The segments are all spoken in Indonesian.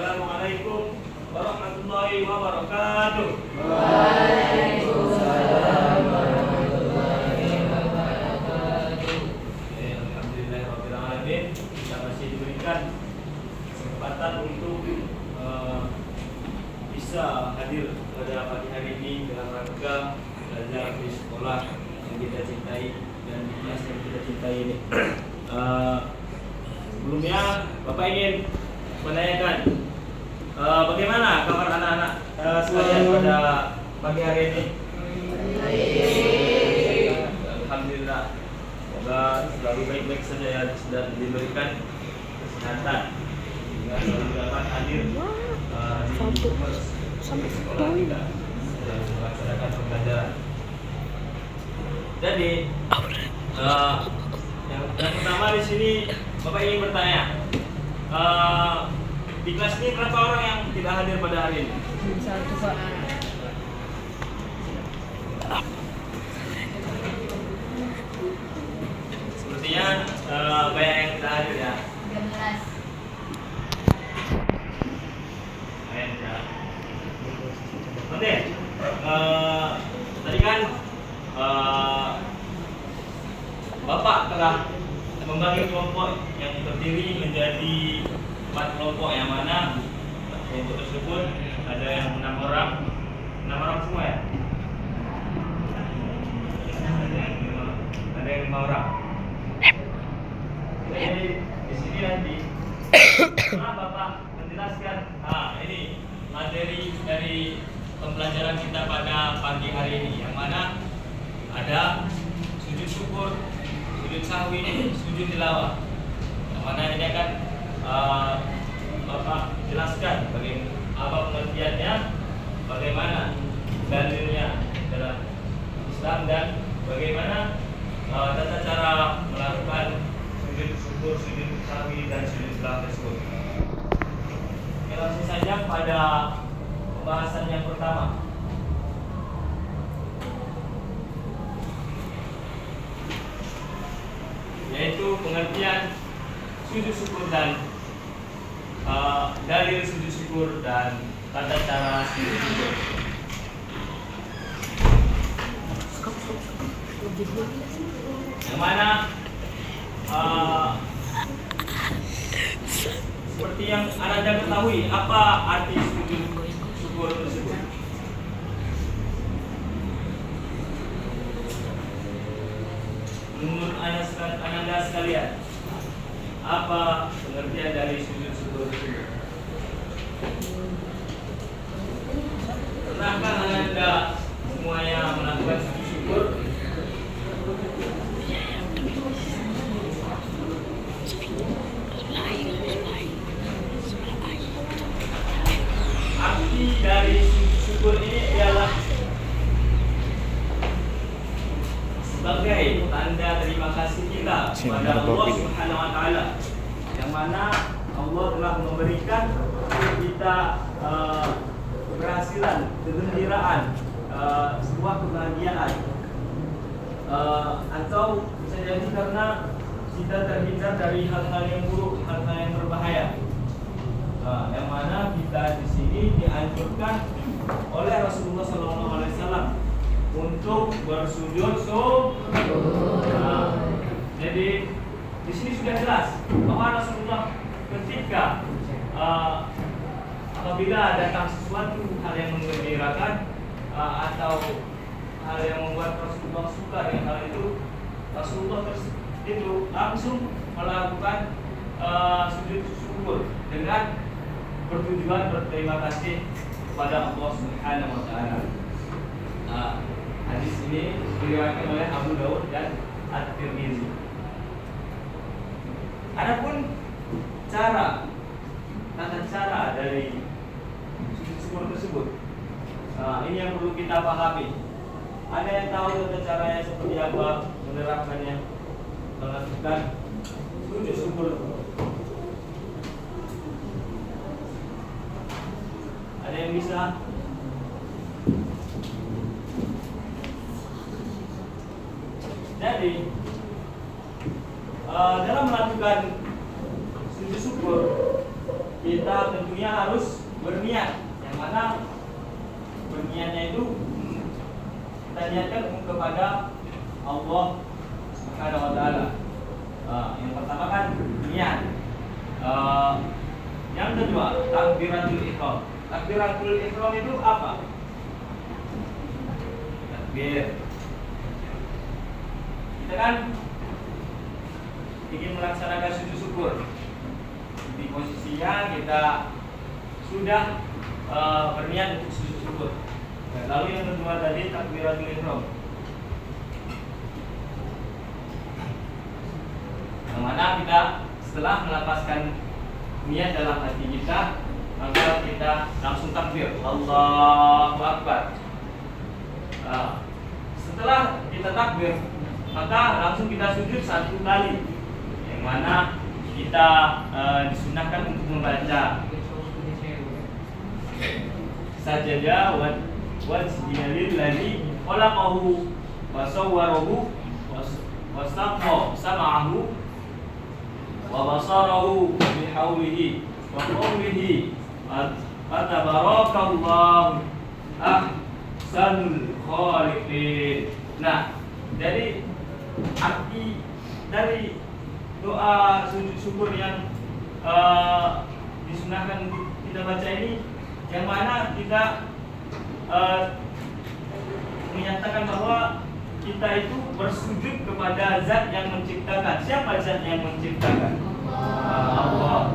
Assalamualaikum warahmatullahi wabarakatuh. Waalaikumsalam warahmatullahi wabarakatuh. Alhamdulillahirabbil alamin. Kita masih diberikan kesempatan untuk bisa hadir pada pagi hari ini dalam rangka belajar di sekolah yang kita cintai dan di kelas yang kita cintai ini. Sebelumnya Bapak ingin menanyakan bagaimana kabar anak-anak sekalian pada pagi hari ini? Alhamdulillah. Semoga selalu baik-baik saja ya, dan diberikan kesehatan sehingga selalu dapat hadir di sekolah kita dan melaksanakan pembelajaran. Jadi yang pertama di sini Bapak ingin bertanya, di kelas ini berapa orang yang tidak hadir pada hari ini? Satu, Pak. Sepertinya banyak yang tidak hadir ya. 13. Oke, tadi kan Bapak telah membagi kelompok yang terdiri menjadi 4 kelompok, yang mana kelompok tersebut ada yang 6 orang semua ya. Ada yang 5 orang. Jadi di sini nanti Bapak menjelaskan, ini materi dari pembelajaran kita pada pagi hari ini, yang mana ada sujud syukur, sujud sahwi, sujud tilawah. Yang mana ini akan Bapak jelaskan bagaimana apa pengertiannya, bagaimana dalilnya dalam Islam, dan bagaimana tata cara melakukan sujud syukur, sujud sahwi, dan sujud tilawah tersebut. Langsung saja pada pembahasan yang pertama, yaitu pengertian sujud syukur dan dalil sujud syukur dan tata cara sujud syukur. Yang mana seperti yang Anda ketahui, apa arti sujud syukur tersebut? Menurut Anda sekalian, apa pengertian dari sujud syukur tersebut? Pernahkah Anda semuanya melakukan sujud syukur? Arti dari sujud syukur ini adalah sebagai tanda terima kasih kita kepada Allah Subhanahu wa taala, yang mana Allah telah memberikan kita keberhasilan, kegembiraan, sebuah kebahagiaan, atau bisa jadi karena kita terhindar dari hal-hal yang buruk, hal-hal yang berbahaya. Yang mana kita di sini dianjurkan oleh Rasulullah SAW untuk bersujud syukur. Jadi di sini sudah jelas bahwa Rasulullah ketika apabila datang sesuatu hal yang menggembirakan atau hal yang membuat Rasulullah suka dengan hal itu, Rasulullah itu langsung melakukan sujud syukur dengan bertujuan berterima kasih kepada Allah Subhanahu wa taala. Hadis ini diriwayatkan oleh Abu Daud dan At-Tirmizi. Adapun tata cara dari sujud syukur tersebut, ini yang perlu kita pahami. Ada yang tahu tata caranya seperti apa menerapkannya, melakukan sujud syukur? Ada yang bisa? Jadi dalam melakukan sujud syukur, kita tentunya harus berniat. Yang mana berniatnya itu kita niatkan kepada Allah Subhanahu wa taala. Yang pertama kan niat. Yang kedua, takbiratul ihram. Takbiratul ihram itu apa? Takbir. Kita kan ingin melaksanakan sujud syukur. Di posisinya kita sudah berniat untuk sujud syukur. Lalu yang kedua tadi takbiratul ihram. Yang mana kita setelah melapaskan niat dalam hati kita, maka kita langsung takbir, Allahu Akbar. Setelah kita takbir, maka langsung kita sujud 1 kali. Yang mana kita disunahkan untuk membaca sajada wajhilil ladzi khalaqahu wa sawwarahu wa saqqa sam'ahu wa basarahu bihaulihi wa qawlihi fatabarakallahu ahsanul khaliqin. Nah, jadi arti dari doa sujud syukur yang disunahkan untuk kita baca ini, yang mana kita menyatakan bahwa kita itu bersujud kepada zat yang menciptakan. Siapa zat yang menciptakan? Allah.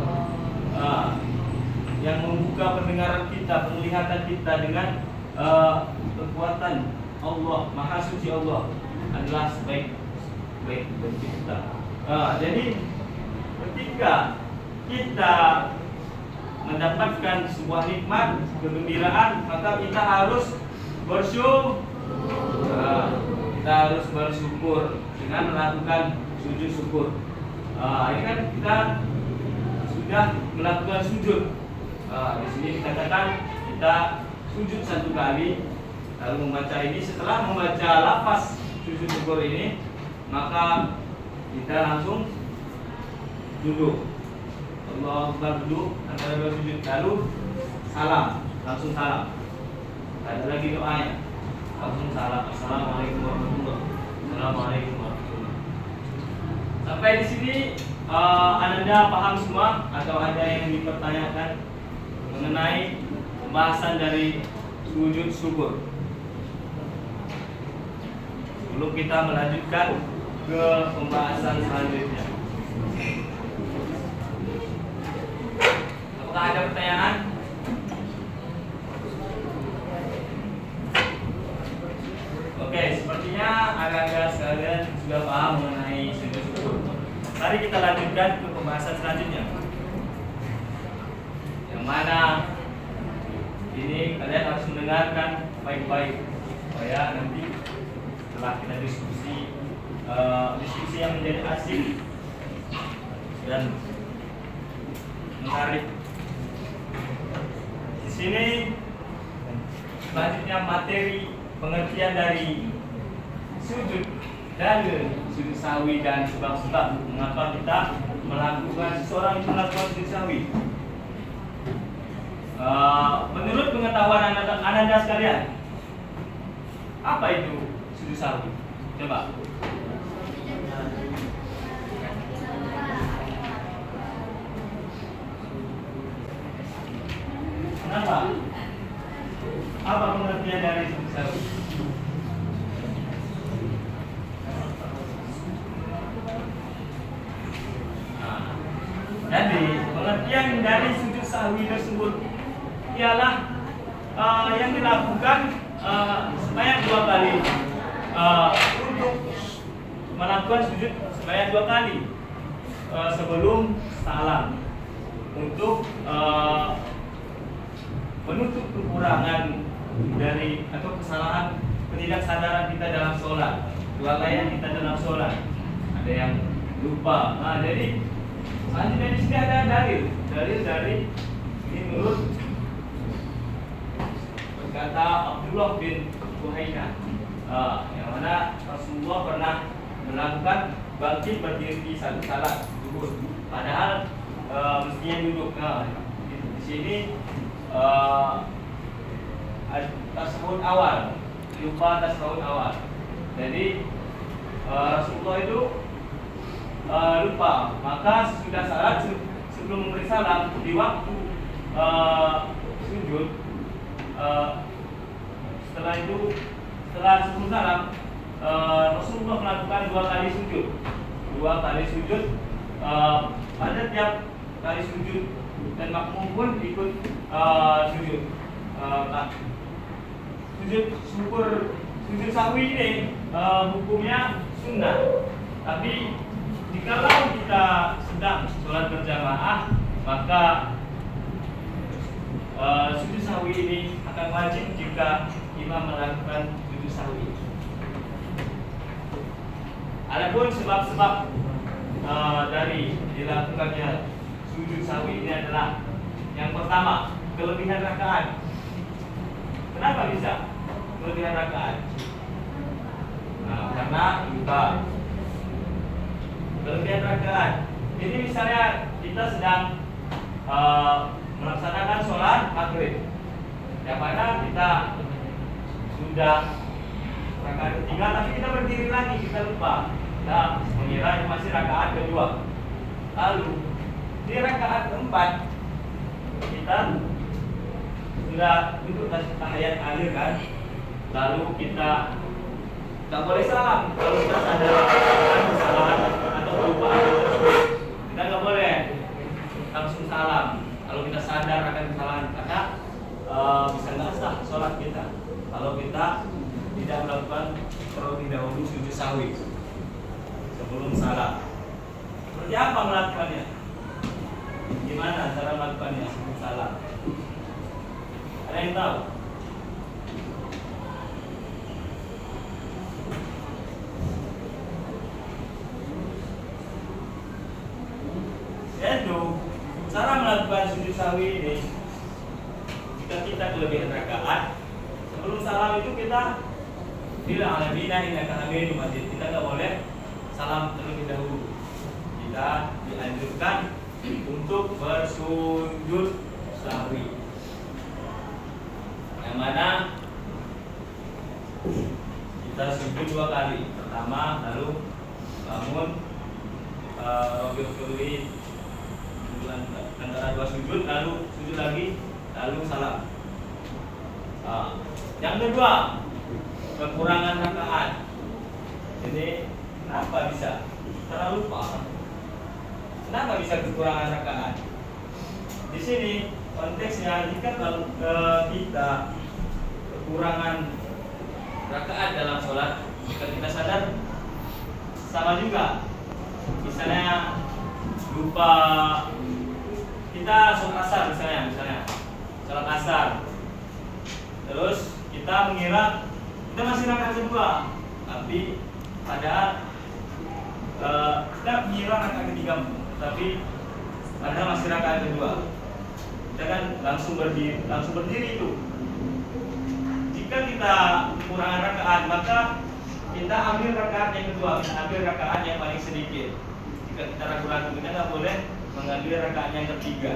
Yang membuka pendengaran kita, penglihatan kita dengan kekuatan Allah. Maha suci Allah adalah sebaik pencipta. Jadi ketika kita mendapatkan sebuah nikmat, kegembiraan, maka kita harus bersyukur. Kita harus bersyukur dengan melakukan sujud syukur. Ini kan kita sudah melakukan sujud. Di sini dikatakan kita sujud 1 kali, lalu membaca ini. Setelah membaca lafaz sujud syukur ini, maka kita langsung duduk. Allah Akbar, duduk antara 2 sujud, lalu salam, langsung salam. Tidak ada lagi doanya, langsung salam. Assalamualaikum warahmatullahi wabarakatuh. Assalamualaikum warahmatullahi wabarakatuh. Sampai di sini Ananda paham semua atau ada yang dipertanyakan mengenai pembahasan dari sujud syukur? Sebelum kita melanjutkan ke pembahasan selanjutnya, apakah ada pertanyaan? Oke, sepertinya agak-agak sekalian sudah paham mengenai sujud syukur. Mari kita lanjutkan ke pembahasan selanjutnya, yang mana ini kalian harus mendengarkan baik-baik supaya nanti setelah kita diskusi yang menjadi asik dan menarik. Di sini selanjutnya materi pengertian dari sujud dalil, sujud sahwi dan sebab-sebab mengapa kita melakukan, seseorang itu melakukan sujud sahwi. Menurut pengetahuan Ananda sekalian, apa itu sujud sahwi? Coba. Kenapa? Apa pengertian dari sujud sahwi? Jadi pengertian dari sujud sahwi tersebut ialah yang dilakukan sebanyak 2 kali, untuk melakukan sujud sebanyak 2 kali sebelum salam, untuk menutup kekurangan dari atau kesalahan, ketidaksadaran kita dalam sholat, kelalaian kita dalam sholat, ada yang lupa. Nah, jadi selanjutnya di sini ada dalil dari ini menurut berkata Abdullah bin Buhaina, yang mana Rasulullah pernah melakukan bangkit berdiri di satu salat zuhur, padahal mestinya duduk. sini tasawuf awal, lupa tasawuf awal. Jadi Rasulullah itu lupa, maka sesudah salat sebelum memberi salam di waktu sujud, setelah sebelum salam Rasulullah melakukan 2 kali sujud, pada tiap kali sujud, dan makmum pun ikut sujud. Sujud sahwi ini hukumnya sunnah, tapi jikalau kita sedang sholat berjamaah, maka sujud sahwi ini akan wajib jika imam melakukan sujud sahwi. Adapun sebab-sebab dari dilakukannya sujud sahwi ini adalah yang pertama, kelebihan rakaat. Kenapa bisa kelebihan rakaat? Karena lupa. Kelebihan rakaat. Jadi misalnya kita sedang melaksanakan sholat maghrib, yang mana kita sudah rakaat ketiga, tapi kita berdiri lagi, kita lupa. Kita mengira ini masih rakaat kedua. Lalu di rakaat keempat kita sudah duduk tahiyat akhir kan, lalu kita tak boleh salam. Kalau kita sadar akan kesalahan atau kelupaan tersebut, kita nggak boleh langsung salam. Kalau kita sadar akan kesalahan, karena bisa nggak sah sholat kita kalau kita tidak melakukan terlebih dahulu sujud sahwi sebelum salam. Seperti apa melakukannya? Gimana cara melakukannya sebelum salam? Ada yang tahu? Yaitu cara melakukan sujud sahwi ini, jika kita kelebihan rakaat, sebelum salam itu kita bilang alamina innaka hamidum majid. Kita nggak boleh salam terlebih dahulu. Kita dianjurkan untuk bersujud sahwi, yang mana kita sujud 2 kali. Pertama, lalu bangun, Robi antara 2 sujud, lalu sujud lagi, lalu salam. Yang kedua, kekurangan rakaat. Jadi kenapa bisa? Karena lupa. Kenapa bisa kekurangan rakaat? Di sini konteksnya, jika kita kekurangan rakaat dalam sholat, jika kita sadar, sama juga. Misalnya lupa, kita sholat asar misalnya sholat asar, terus kita mengira kita masih rakaat kedua, tapi padahal kita mengira rakaat ketiga, tapi padahal masih rakaat kedua. Kita kan langsung berdiri itu. Jika kita kekurangan rakaat, maka kita ambil rakaat yang kedua, kita ambil rakaat yang paling sedikit. Jika kita ragu-ragu, kita nggak boleh mengambil rakaat yang ketiga.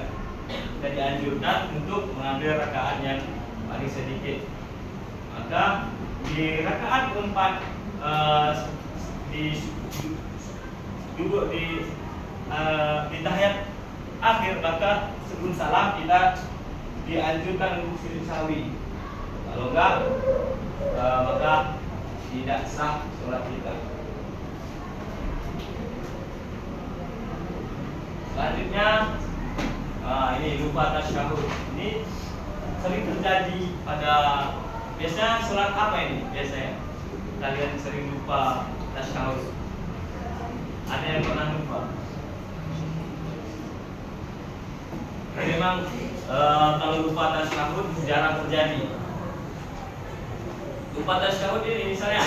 Kita dianjurkan untuk mengambil rakaat yang paling sedikit. Maka di rakaat keempat, duduk di tahiyat akhir, maka sebelum salam kita dianjurkan untuk sujud sahwi. Kalau enggak, maka tidak sah sholat kita. Selanjutnya, ini lupa tasyahud. Ini sering terjadi pada, biasanya sholat apa ini? Biasanya kalian sering lupa tasyahud. Ada yang pernah lupa? Memang kalau lupa tasyahud jarang terjadi. Lupa tasyahud ini misalnya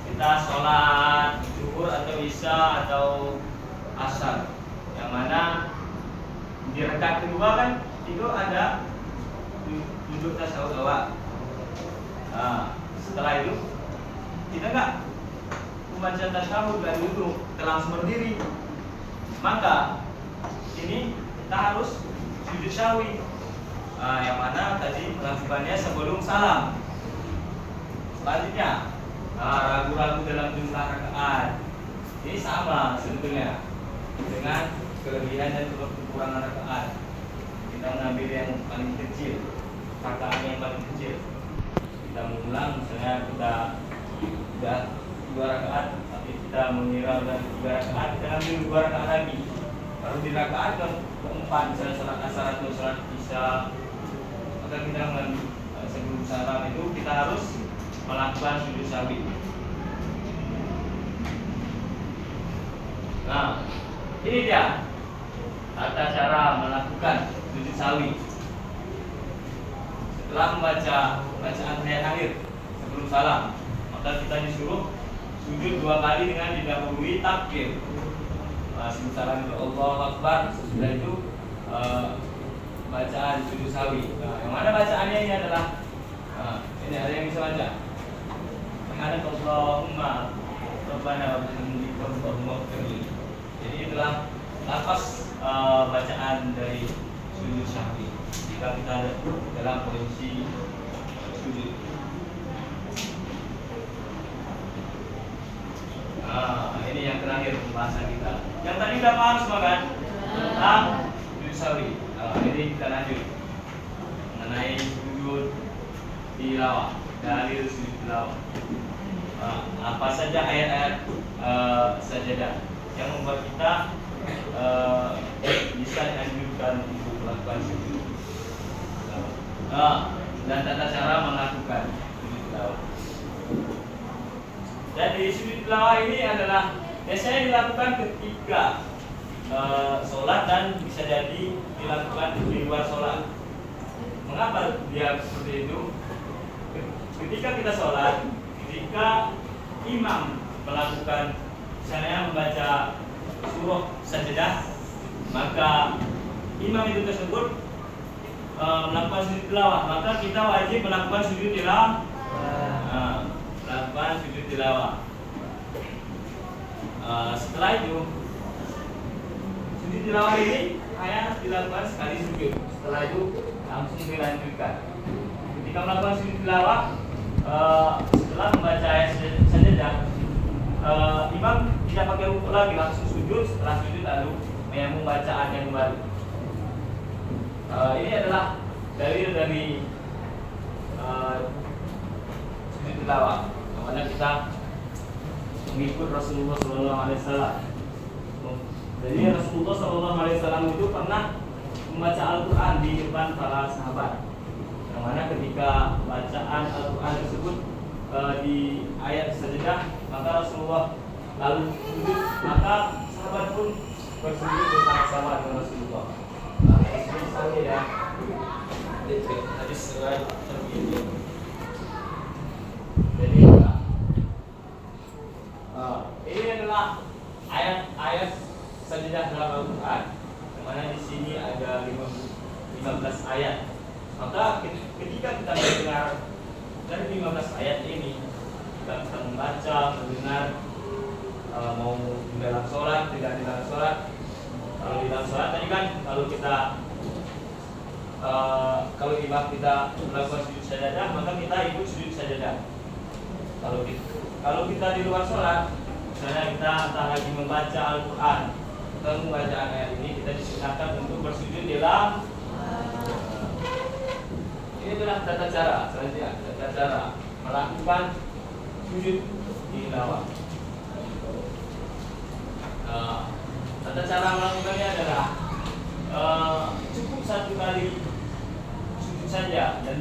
kita sholat zuhur atau isya atau asar, yang mana di rakaat kedua kan itu ada duduk tasyahud awal. Setelah itu kita nggak membaca tasyahud dan duduk, kita langsung berdiri. Maka ini kita harus sujud sahwi. Yang mana tadi melakukannya sebelum salam. Selanjutnya, ragu-ragu dalam jumlah rakaat. Ini sama sebetulnya dengan kelebihan dan kekurangan rakaat. Kita mengambil yang paling kecil, rakaat yang paling kecil. Kita mengulang, misalnya kita sudah 2 rakaat, tapi kita mengira sudah 3 rakaat, kita ambil 2 rakaat lagi. Baru di rakaat keempat, misalnya salat asar atau salat isya, maka kita sebelum salam itu kita harus melakukan sujud sahwi. Nah, ini dia tata cara melakukan sujud sahwi. Setelah membaca bacaan ayat akhir sebelum salam, maka kita disuruh sujud 2 kali dengan didahului takbir. Sebelum salam itu Allahu Akbar, sesudah itu bacaan sujud sahwi. Yang mana bacaannya ini adalah ini ada yang bisa baca. Subhanallahumma Rabbana wa bihamdika Allahumma ighfirli. Jadi itulah lafaz bacaan dari sujud sahwi jika kita ada dalam posisi sujud. Ini yang terakhir pembahasan kita. Yang tadi kita paham semua kan tentang sujud sahwi. Ini kita lanjut mengenai sujud tilawah, dalil sujud tilawah. Apa saja ayat-ayat sajadah yang membuat kita bisa dianjurkan untuk melakukan sujud dan tata cara melakukan sujud tilawah. Jadi sujud tilawah ini adalah biasanya dilakukan ketika sholat dan bisa jadi dilakukan di luar sholat. Mengapa dia seperti itu? Ketika kita sholat, ketika imam melakukan, misalnya membaca surah sajadah, maka imam itu tersebut melakukan sujud tilawah, maka kita wajib melakukan sujud tilawah. Melakukan sujud tilawah. Setelah itu sujud tilawah ini hanya dilakukan sekali sujud. Setelah itu langsung dilanjutkan. Ketika melakukan sujud tilawah, setelah membaca ayat sajadah, imam tidak pakai rukuk lagi, langsung sujud. Setelah sujud lalu menyambung bacaan yang baru. Ini adalah dalil dari sujud tilawah, yang mana kita mengikut Rasulullah SAW. Jadi Rasulullah SAW itu pernah membaca Al-Quran di depan para sahabat, yang mana ketika bacaan Al-Quran tersebut di ayat sajadah, maka Rasulullah lalu sujud, maka sahabat pun bersujud bersama-sama dengan Rasulullah. Hadis sahih ya. Hadis riwayat Tirmidzi. Jadi ini adalah ayat-ayat sajadah dalam Al-Quran, yang mana di sini ada 15 ayat. Maka ketika kita mendengar dari 15 ayat ini, kita bisa membaca, mendengar, mau di dalam sholat, tidak di dalam sholat. Kalau di dalam sholat tadi kan, kalau imam kita melakukan sujud sajadah, maka kita ikut sujud sajadah. Kalau kita di luar sholat, misalnya kita entah lagi membaca Al-Quran atau membaca ayat ini, kita disunahkan untuk bersujud di dalam. Ini adalah tata cara selanjutnya, tata cara melakukan sujud tilawah. Tata cara melakukannya adalah cukup 1 kali sujud saja dan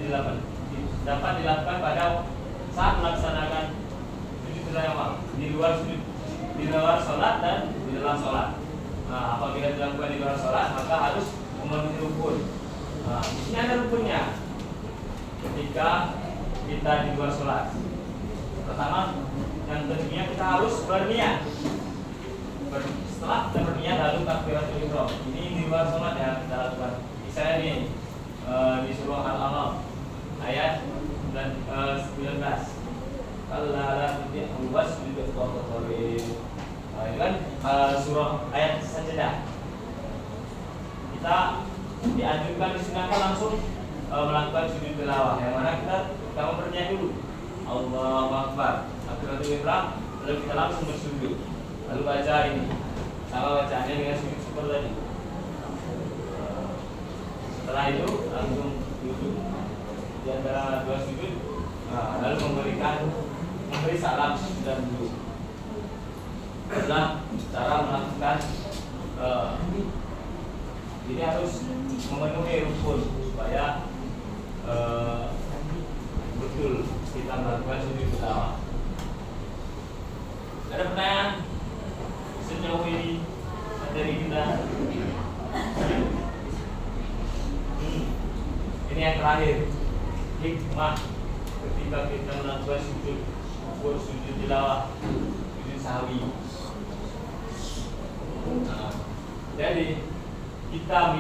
dapat dilakukan pada saat melaksanakan sujud tilawah di luar sholat dan di dalam sholat. Apabila dilakukan di luar sholat, maka harus memenuhi rukun. Di sini ada rukunnya. Ketika kita di luar sholat, pertama yang tentunya kita harus berniat. Setelah kita berniat lalu takbiratul ihram. Ini di luar sholat ya kita lakukan. Misalnya nih di surah Al-An'am ayat 19. Kalla tuti'hu wasjud waqtarib. Ini kan surah ayat sajadah. Kita dianjurkan disunahkan langsung melakukan sujud tilawah, yang mana kita bernyanyi dulu Allahu Akbar, takbiratul ihram, lalu kita langsung bersujud, lalu baca ini sama bacaannya dengan sujud seperti tadi. Setelah itu langsung duduk di antara dua sujud, lalu memberi salam dan duduk. Adalah cara melakukan ini harus memenuhi rukun supaya betul kita melakukan sujud tilawah. Ada pertanyaan sejauh ini dari kita? Ini yang terakhir, hikmah ketika kita melakukan sujud tilawah, sujud sahwi. Jadi kita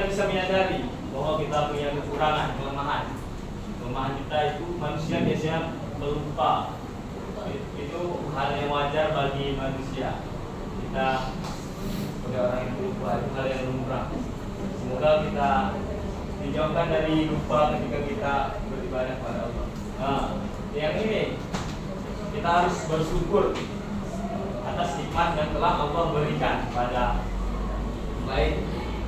bisa menyadari bahwa kita punya kekurangan, kelemahan kita itu manusia biasanya pelupa. Itu hal yang wajar bagi manusia. Kita sebagai orang yang pelupa itu hal yang lumrah. Semoga kita dijauhkan dari lupa ketika kita beribadah kepada Allah. Yang ini kita harus bersyukur atas nikmat yang telah Allah berikan pada baik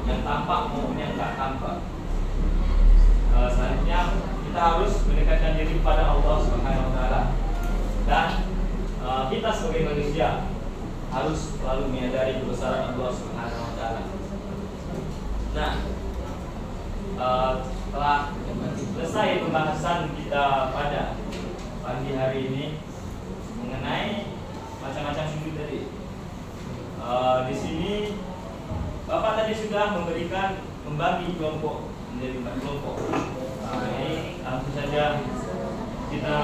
yang tampak maupun yang tak tampak. Selanjutnya kita harus mendekatkan diri kepada Allah Subhanahu wa taala. Dan kita sebagai manusia harus selalu menyadari kebesaran Allah Subhanahu wa taala. Nah, setelah selesai pembahasan kita pada pagi hari ini mengenai macam-macam sujud tadi, di sini Bapak tadi sudah membagi kelompok menjadi 4 kelompok. Ini langsung saja kita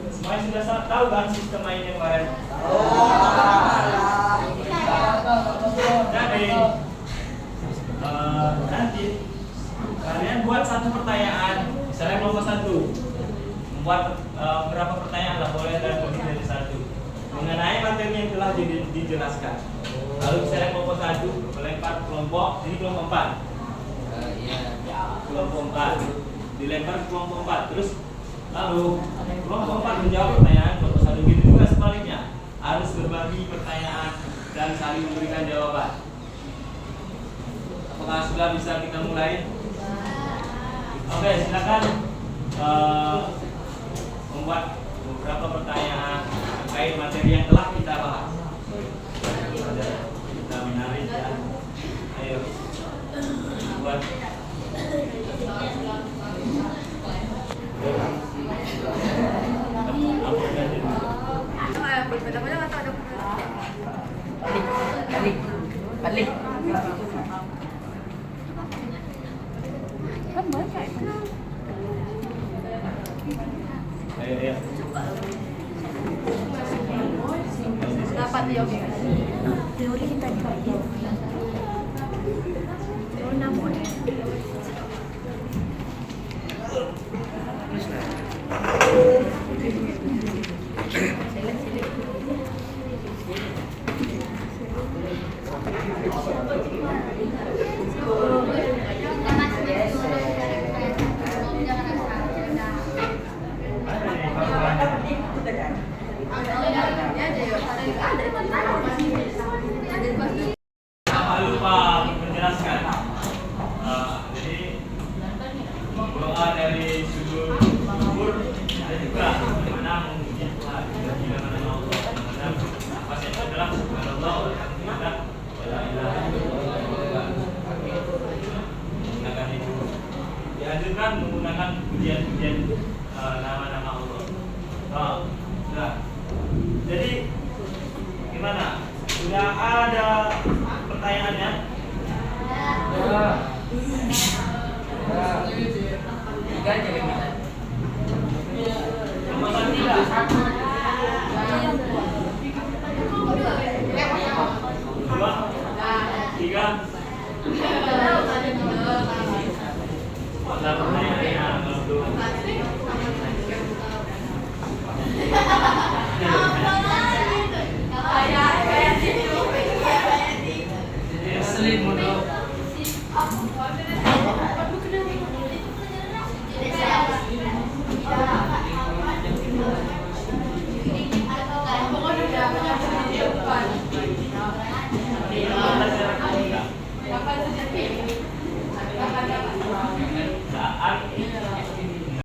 semuanya sudah tahu kan sistem mainnya kemarin. Jadi nanti kalian buat satu pertanyaan, misalnya kelompok 1 membuat berapa pertanyaan lah, boleh dan lebih dari 1 mengenai materi yang telah dijelaskan. Lalu misalnya kelompok 1 melempar kelompok, ini kelompok 4. Kelompok 4 dilempar ke kelompok 4, terus lalu kelompok 4 menjawab pertanyaan kelompok 1. Gitu juga sebaliknya, harus berbagi pertanyaan dan saling memberikan jawaban. Apakah sudah bisa kita mulai? Oke, silakan membuat beberapa pertanyaan terkait materi yang telah kita bahas. Kita menarik ya. Ayo buat balik. Kan baca ayo. dapat yoga. Teori kita di teori namun lupa menjelaskan. Jadi doa dari sujud syukur ada juga bagaimana memuji Tuhan, bagaimana Allah, bagaimana apa saja adalah subhanallah walhamdulillah wala ilaha illallah. Menggunakan itu dianjurkan menggunakan pujian-pujian nama-nama Allah. Sudah. Jadi gimana? Sudah ada pertanyaannya? Tiga aja kita. Nomor 3. Dua, 3. Ada pertanyaan